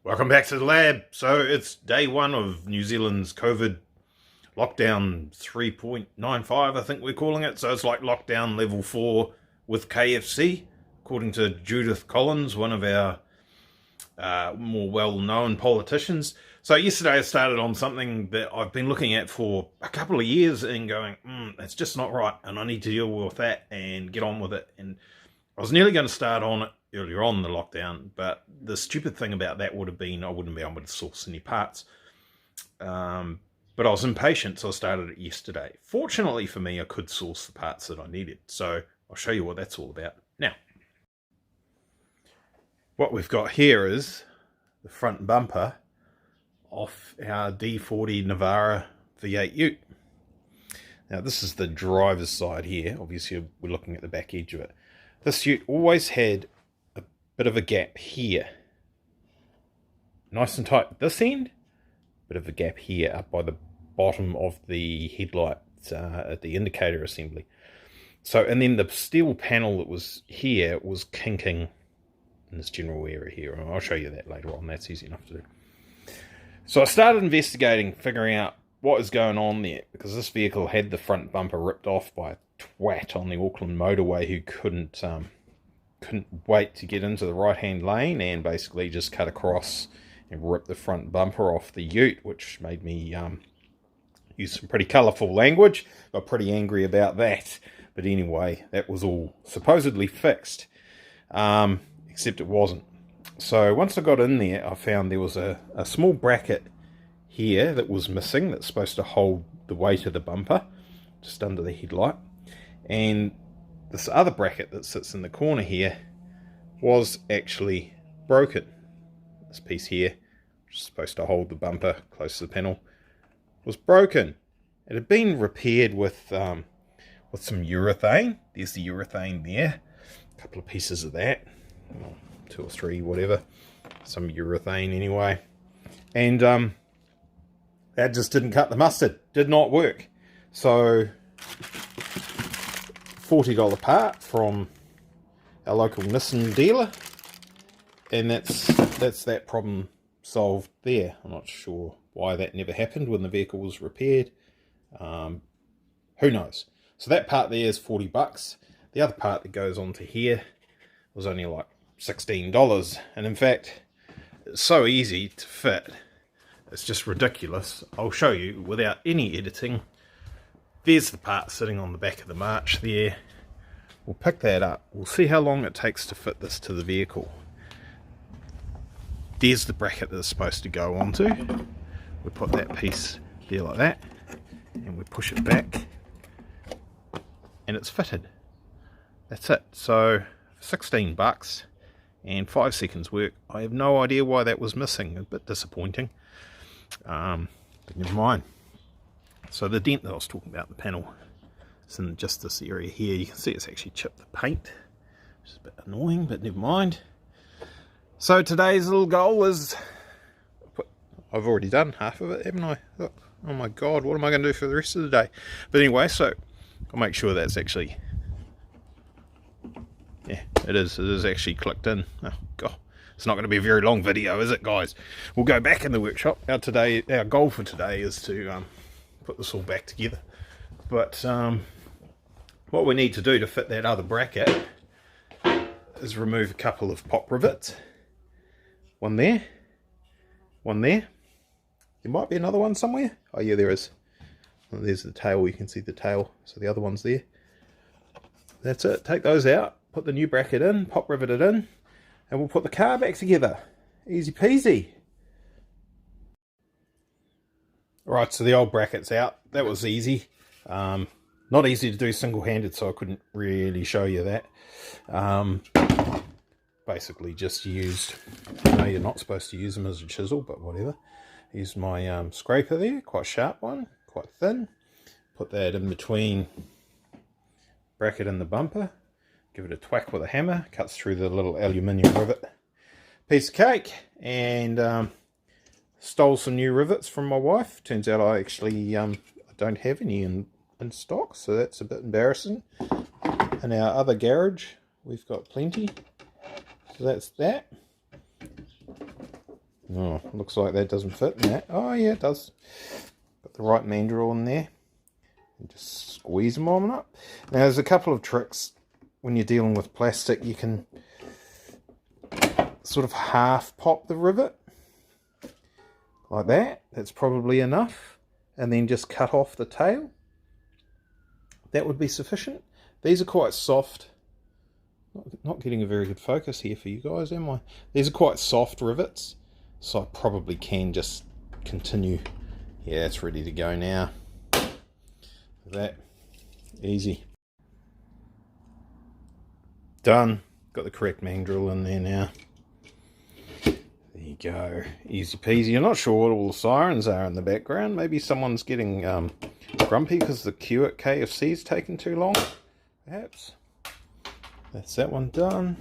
Welcome back to the lab. So it's day one of New Zealand's COVID lockdown 3.95, I think we're calling it. So it's like lockdown level 4 with KFC, according to Judith Collins, one of our more well-known politicians. So yesterday I started on something that I've been looking at for a couple of years and going, that's just not right, and I need to deal with that and get on with it. And I was nearly going to start on it earlier on in the lockdown, but the stupid thing about that would have been I wouldn't be able to source any parts. But I was impatient, so I started it yesterday. Fortunately for me, I could source the parts that I needed, so I'll show you what that's all about now. What we've got here is the front bumper off our D40 Navara V8 Ute. Now this is the driver's side here. Obviously we're looking at the back edge of it. This ute always had a bit of a gap here. Nice and tight at this end. Bit of a gap here up by the bottom of the headlight at the indicator assembly. So, and then the steel panel that was here was kinking in this general area here. And I'll show you that later on. That's easy enough to do. So I started investigating, figuring out what is going on there, because this vehicle had the front bumper ripped off by a twat on the Auckland motorway who couldn't wait to get into the right-hand lane and basically just cut across and rip the front bumper off the ute, which made me use some pretty colourful language. Got pretty angry about that. But anyway, that was all supposedly fixed, except it wasn't. So once I got in there, I found there was a small bracket here that was missing that's supposed to hold the weight of the bumper just under the headlight. And this other bracket that sits in the corner here was actually broken. This piece here, which is supposed to hold the bumper close to the panel, was broken. It had been repaired with some urethane. There's the urethane there. A couple of pieces of that. 2 or 3, whatever. Some urethane anyway. And that just didn't cut the mustard. Did not work. So $40 part from our local Nissan dealer, and that's that problem solved there. I'm not sure why that never happened when the vehicle was repaired. Who knows? So that part there is $40. The other part that goes onto here was only like $16, and in fact it's so easy to fit, it's just ridiculous. I'll show you without any editing. There's the part sitting on the back of the march there. We'll pick that up. We'll see how long it takes to fit this to the vehicle. There's the bracket that's supposed to go onto. We put that piece there like that, and we push it back, and it's fitted. That's it. So $16 and 5 seconds work. I have no idea why that was missing. A bit disappointing. But never mind. So the dent that I was talking about, the panel, is in just this area here. You can see it's actually chipped the paint, which is a bit annoying, but never mind. So today's little goal is, I've already done half of it, haven't I? Look, oh my god, what am I going to do for the rest of the day? But anyway, so I'll make sure that's actually, yeah, it is actually clicked in. Oh god, it's not going to be a very long video, is it, guys? We'll go back in the workshop. Our goal for today is to put this all back together. But what we need to do to fit that other bracket is remove a couple of pop rivets. One there, one there. There might be another one somewhere. Oh yeah, there is. Well, there's the tail, you can see the tail. So the other one's there. That's it. Take those out, put the new bracket in, pop rivet it in, and we'll put the car back together. Easy peasy. Alright, so the old bracket's out. That was easy. Not easy to do single-handed, so I couldn't really show you that. Basically just used, I know you're not supposed to use them as a chisel, but whatever. Used my scraper there, quite a sharp one, quite thin. Put that in between bracket and the bumper. Give it a thwack with a hammer, cuts through the little aluminium rivet. Piece of cake, and stole some new rivets from my wife. Turns out I actually don't have any in stock, so that's a bit embarrassing. In our other garage, we've got plenty. So that's that. Oh, looks like that doesn't fit in that. Oh yeah, it does. Got the right mandrel in there. And just squeeze them on up. Now there's a couple of tricks when you're dealing with plastic. You can sort of half pop the rivet. Like that. That's probably enough. And then just cut off the tail. That would be sufficient. These are quite soft. Not getting a very good focus here for you guys, am I? These are quite soft rivets, so I probably can just continue. Yeah, it's ready to go now. That easy. Done. Got the correct mandrel in there now. There you go. Easy peasy. You're not sure what all the sirens are in the background. Maybe someone's getting grumpy because the queue at KFC's taken too long. Perhaps. That's that one done.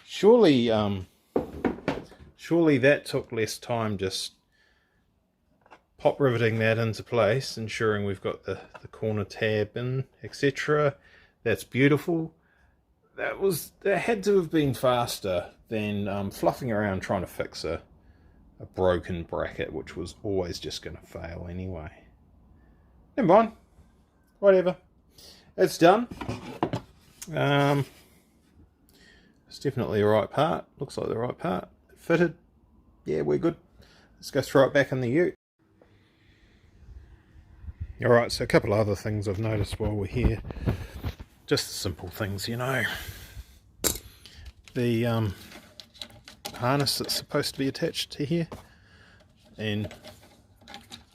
Surely that took less time, just pop riveting that into place, ensuring we've got the corner tab in, etc. That's beautiful. That had to have been faster than fluffing around trying to fix a broken bracket, which was always just going to fail anyway. Never mind. Whatever. It's done. It's definitely the right part. Looks like the right part. It fitted. Yeah, we're good. Let's go throw it back in the ute. Alright, so a couple of other things I've noticed while we're here. Just the simple things, you know. The harness that's supposed to be attached to here, and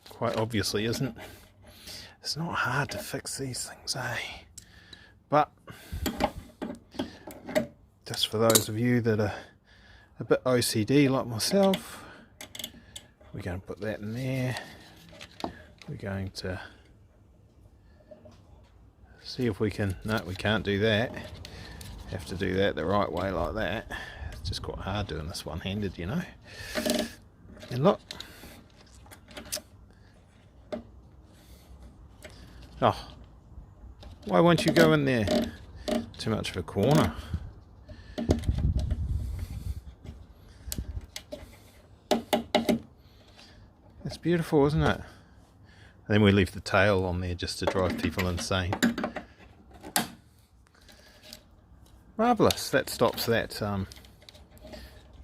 quite obviously isn't. It's not hard to fix these things, eh? But just for those of you that are a bit OCD like myself, we're going to put that in there. We're going to see if we can. No, we can't do that. Have to do that the right way, like that. It's just quite hard doing this one-handed, you know. And look. Oh, why won't you go in there? Too much of a corner. It's beautiful, isn't it? And then we leave the tail on there just to drive people insane. Marvellous. That stops that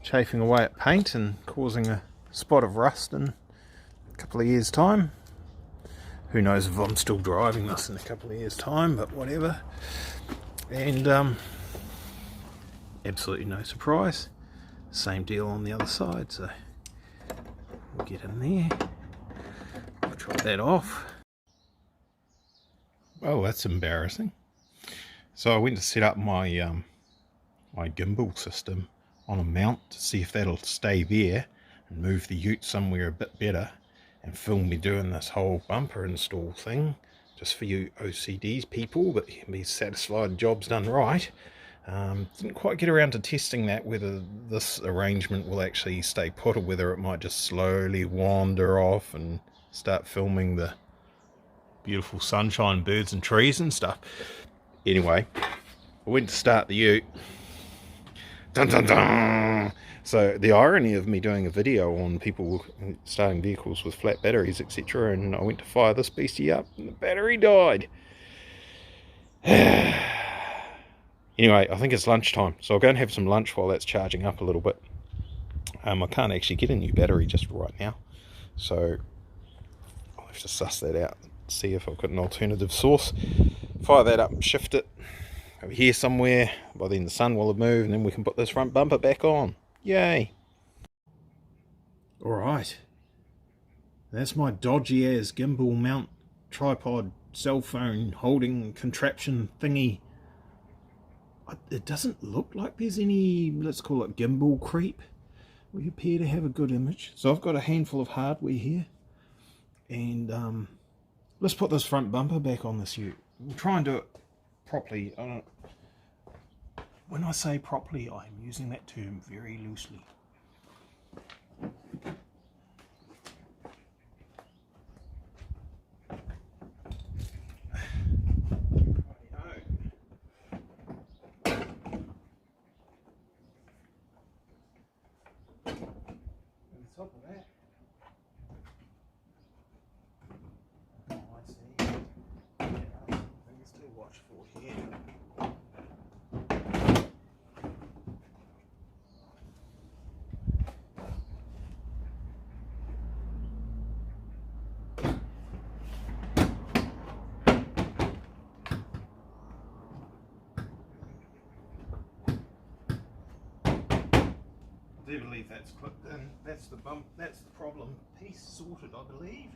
chafing away at paint and causing a spot of rust in a couple of years' time. Who knows if I'm still driving this in a couple of years' time, but whatever. And absolutely no surprise. Same deal on the other side, so we'll get in there. I'll try that off. Well, that's embarrassing. So I went to set up my my gimbal system on a mount to see if that'll stay there and move the ute somewhere a bit better, and film me doing this whole bumper install thing, just for you OCDs people that can be satisfied the job's done right. Didn't quite get around to testing that, whether this arrangement will actually stay put or whether it might just slowly wander off and start filming the beautiful sunshine, birds and trees and stuff. Anyway, I went to start the ute. Dun dun dun! So the irony of me doing a video on people starting vehicles with flat batteries, etc., and I went to fire this beastie up and the battery died. Anyway, I think it's lunchtime, so I'll go and have some lunch while that's charging up a little bit. I can't actually get a new battery just right now, so I'll have to suss that out, see if I've got an alternative source. Fire that up and shift it over here somewhere. By then the sun will have moved, and then we can put this front bumper back on. Yay! Alright, that's my dodgy as gimbal mount tripod cell phone holding contraption thingy. It doesn't look like there's any, let's call it gimbal creep. We appear to have a good image. So I've got a handful of hardware here, and let's put this front bumper back on this ute. We'll try and do it properly. When I say properly, I'm using that term very loosely. for here. I do believe that's clipped in. That's the bump. That's the problem piece sorted, I believe.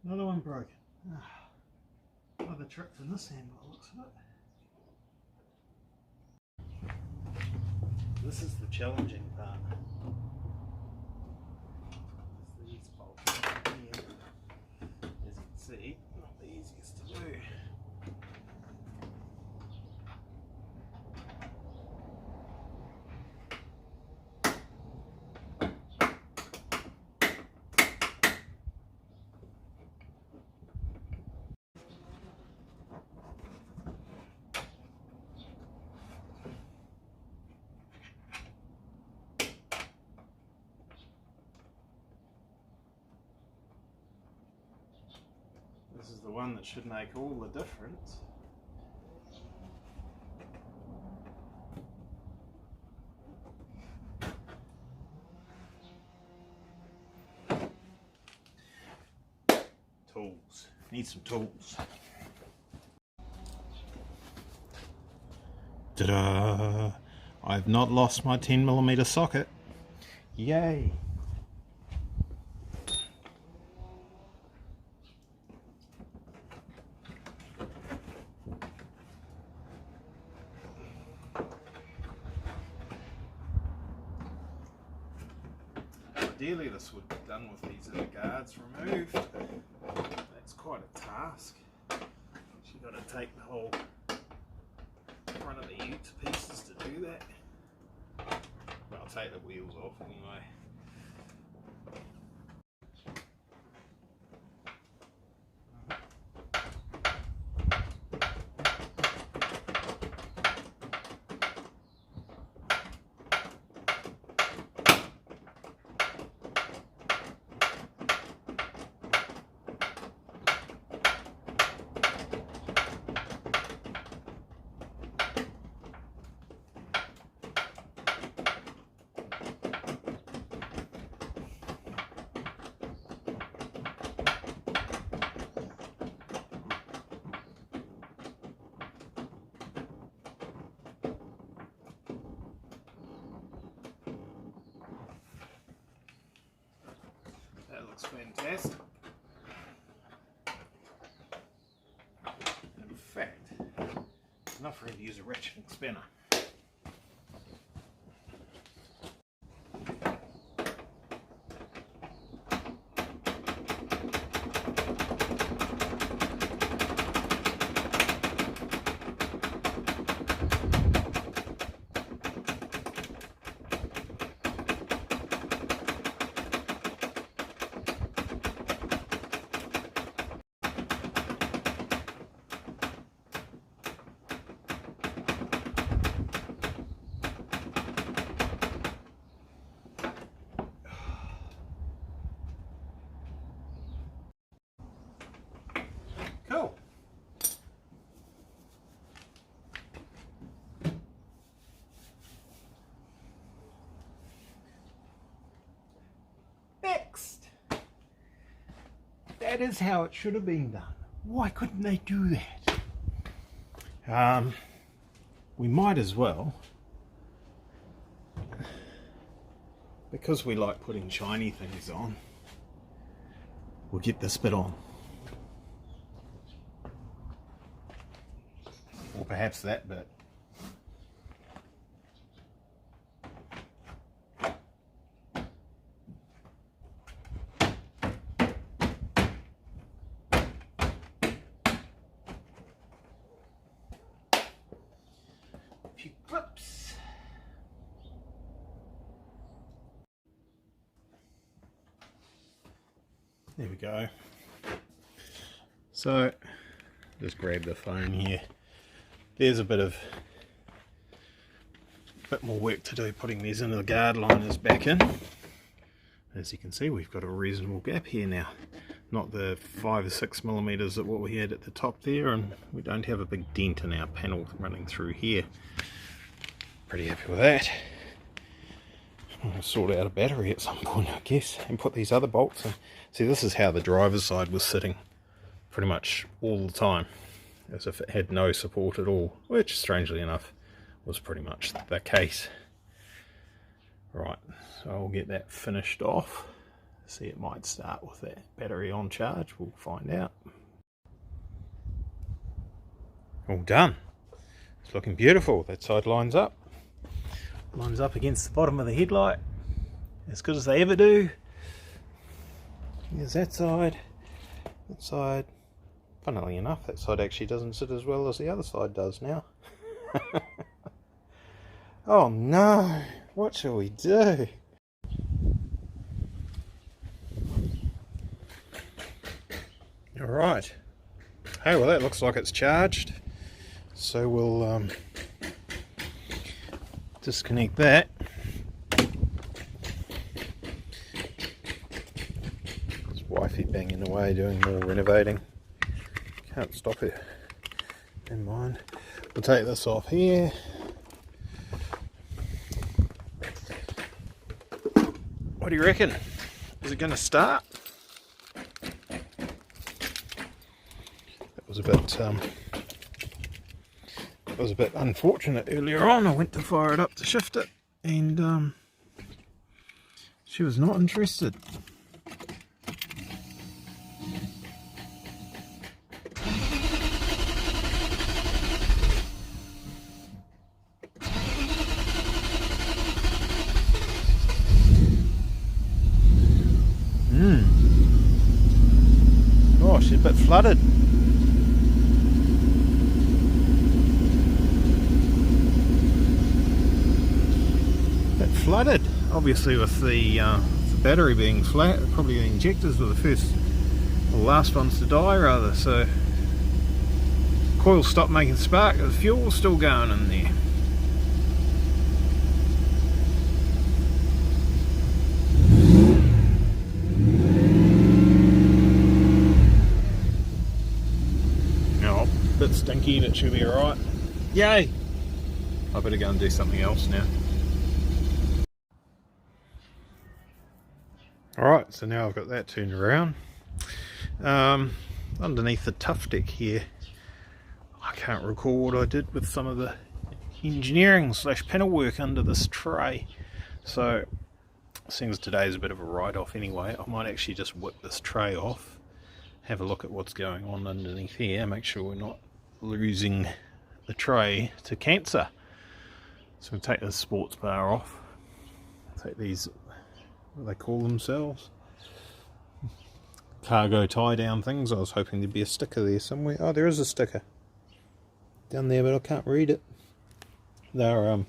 Another one broken. Another trick from this end by the looks of it. This is the challenging part. These bolts here, as you can see, not the easiest to do. This is the one that should make all the difference. Tools. Need some tools. Ta-da! I've not lost my 10mm socket. Yay! Ideally this would be done with these little guards removed. That's quite a task. You've got to take the whole front of the ute to pieces to do that. But I'll take the wheels off anyway. That looks fantastic. In fact, it's enough for him to use a ratcheting spinner. Cool. Next. That is how it should have been done. Why couldn't they do that? We might as well, because we like putting shiny things on, we'll get this bit on. Or perhaps that bit. few clips. There we go. So just grab the phone here. There's a bit more work to do putting these into the guard liners back in. As you can see, we've got a reasonable gap here now. Not the 5 or 6 millimeters that what we had at the top there, and we don't have a big dent in our panel running through here. Pretty happy with that. I'm going to sort out a battery at some point, I guess, and put these other bolts in. See, this is how the driver's side was sitting pretty much all the time, as if it had no support at all, which, strangely enough, was pretty much the case. Right, so I'll get that finished off. See, it might start with that battery on charge. We'll find out. All done. It's looking beautiful. That side lines up. Lines up against the bottom of the headlight. As good as they ever do. There's that side. That side. Funnily enough, that side actually doesn't sit as well as the other side does now. Oh no! What shall we do? Alright. Hey, well that looks like it's charged. So we'll disconnect that. There's wifey banging away doing more renovating. Can't stop it. Never mind. We'll take this off here. What do you reckon? Is it going to start? It was a bit unfortunate earlier on. I went to fire it up to shift it, and she was not interested. Oh, she's a bit flooded. Flooded, obviously, with the battery being flat. Probably the injectors were the last ones to die, rather. So coil stopped making spark. The fuel was still going in there. Oh, a bit stinky, but it should be alright. Yay! I better go and do something else now. Alright, so now I've got that turned around. Underneath the Tuff Deck here, I can't recall what I did with some of the engineering / panel work under this tray. So, seeing as today is a bit of a write-off anyway, I might actually just whip this tray off, have a look at what's going on underneath here, make sure we're not losing the tray to cancer. So we'll take the sports bar off, take these, what do they call themselves? Cargo tie down things. I was hoping there'd be a sticker there somewhere. Oh, there is a sticker down there, but I can't read it. They're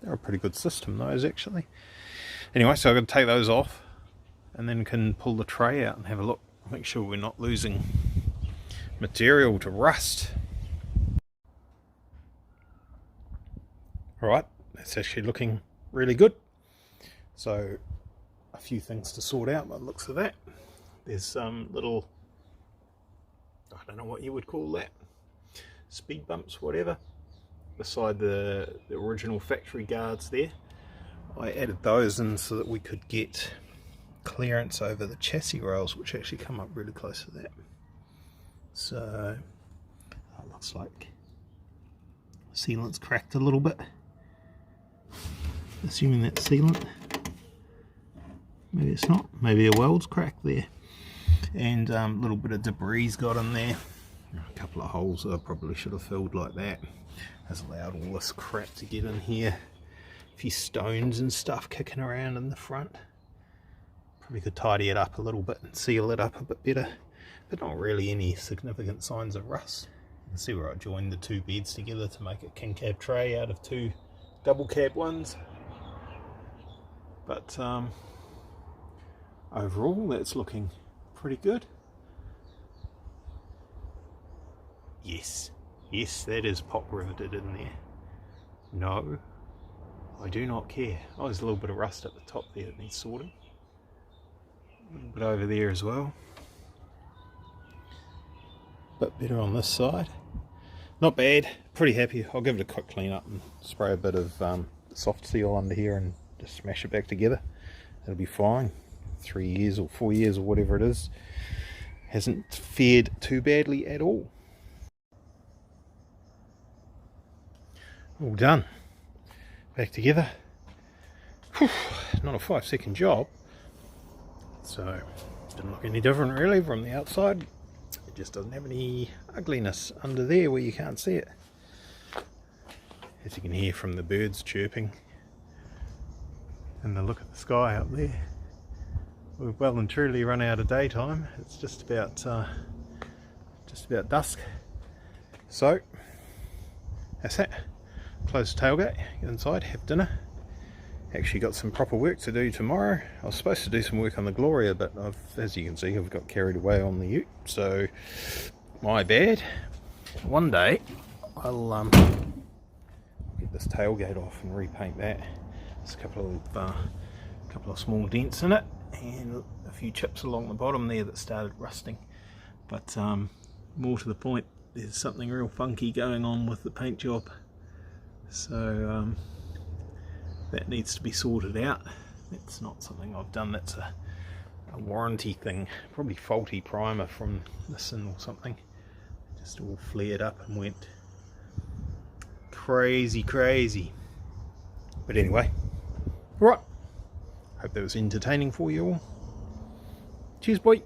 a pretty good system, those, actually. Anyway, so I'm going to take those off and then can pull the tray out and have a look, make sure we're not losing material to rust. Alright, that's actually looking really good. So a few things to sort out by the looks of that. There's some little, I don't know what you would call that, speed bumps, whatever, beside the original factory guards there. I added those in so that we could get clearance over the chassis rails, which actually come up really close to that. So it looks like the sealant's cracked a little bit. Assuming that's sealant. Maybe it's not. Maybe a weld's cracked there. And a little bit of debris got in there. A couple of holes that I probably should have filled like that. Has allowed all this crap to get in here. A few stones and stuff kicking around in the front. Probably could tidy it up a little bit and seal it up a bit better. But not really any significant signs of rust. can see where I joined the two beds together to make a king cab tray out of two double cab ones. But overall that's looking pretty good. Yes, that is pop riveted in there. No, I do not care. Oh, there's a little bit of rust at the top there that needs sorting. A little bit over there as well. Bit better on this side. Not bad, pretty happy. I'll give it a quick clean up and spray a bit of soft seal under here and just smash it back together. It'll be fine. 3 years or 4 years or whatever it is. Hasn't fared too badly at all. All done. Back together. Whew, not a 5-second job. So, it didn't look any different really from the outside. It just doesn't have any ugliness under there where you can't see it. As you can hear from the birds chirping and the look at the sky up there. We've well and truly run out of daytime. It's just about dusk. So that's it. Close the tailgate, get inside, have dinner. Actually got some proper work to do tomorrow. I was supposed to do some work on the Gloria, but as you can see, I've got carried away on the ute, so my bad. One day I'll get this tailgate off and repaint that. There's a couple of small dents in it and a few chips along the bottom there that started rusting. But more to the point, there's something real funky going on with the paint job. So that needs to be sorted out. That's not something I've done, that's a warranty thing. Probably faulty primer from Nissan or something. Just all flared up and went crazy. But anyway, right. Hope that was entertaining for you all. Cheers, boy.